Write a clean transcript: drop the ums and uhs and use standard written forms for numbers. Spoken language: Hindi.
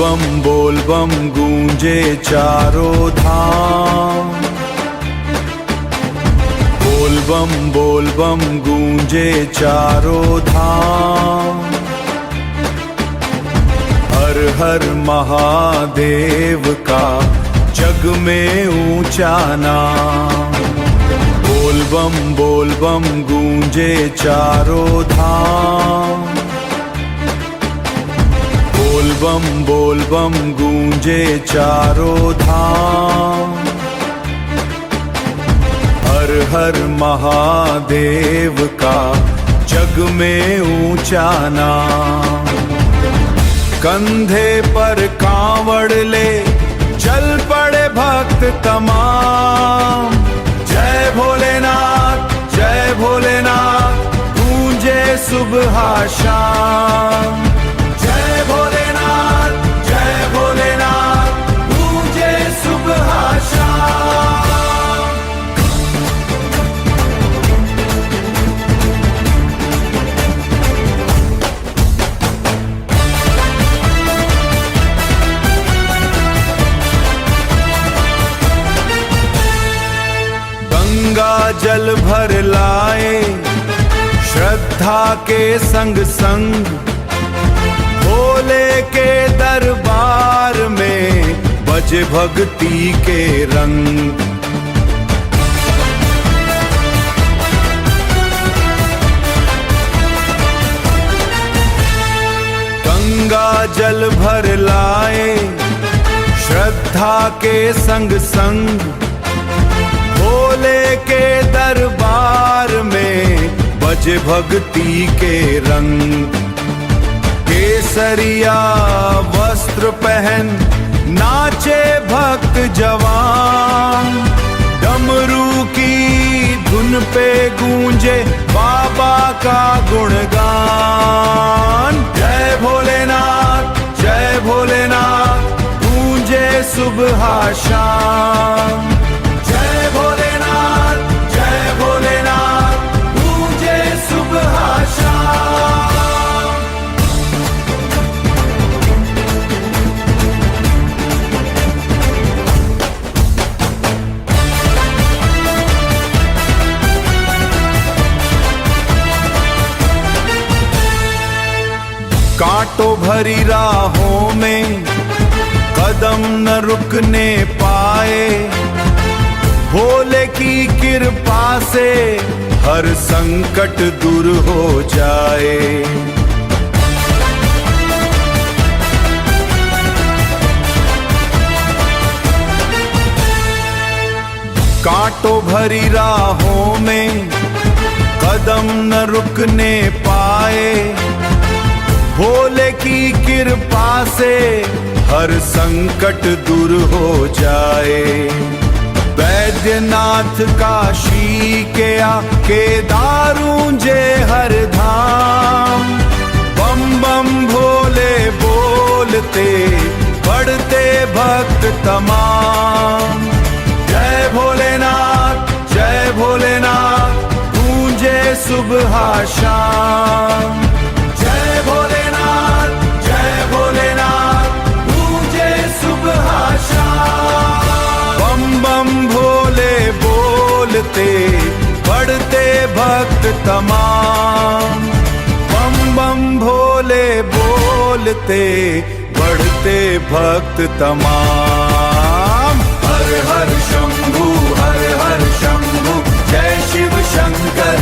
बोल बम गूंजे चारों धाम। बोल बम गूंजे चारों धाम। हर हर महादेव का जग में ऊंचा नाम। बोल बम गूंजे चारों धाम। बोल बम गूंजे चारों धाम। हर हर महादेव का जग में ऊंचा नाम। कंधे पर कांवड़ ले चल पड़े भक्त तमाम। जय भोलेनाथ गूंजे सुबह शाम। जय भोलेनाथ गूंजे सुबह शाम। गंगा जल भर लाए श्रद्धा के संग संग। भोले के दरबार में बजे भक्ति के रंग। गंगा जल भर लाए श्रद्धा के संग संग। भोले के दरबार में बजे भक्ति के रंग। केसरिया वस्त्र पहन नाचे भक्त जवान। डमरू की धुन पे गूंजे बाबा का गुणगान। जय भोलेनाथ गूंजे सुबह शाम। जय भोलेनाथ गूंजे सुबह शाम। कांटों भरी राहों में कदम न रुकने पाए। भोले की कृपा से हर संकट दूर हो जाए। कांटों भरी राहों में कदम न रुकने पाए। भोले की कृपा से हर संकट दूर हो जाए। वैद्यनाथ काशी के केदार ऊंजे हर धाम। बम बम भोले बोलते बढ़ते भक्त तमाम। जय भोलेनाथ गूंजे सुबह शाम। जय भोलेनाथ गूंजे सुबह शाम। बम बम भोले बोलते बढ़ते भक्त तमाम। बम बम भोले बोलते बढ़ते भक्त तमाम। हर हर शंभू जय शिव शंकर।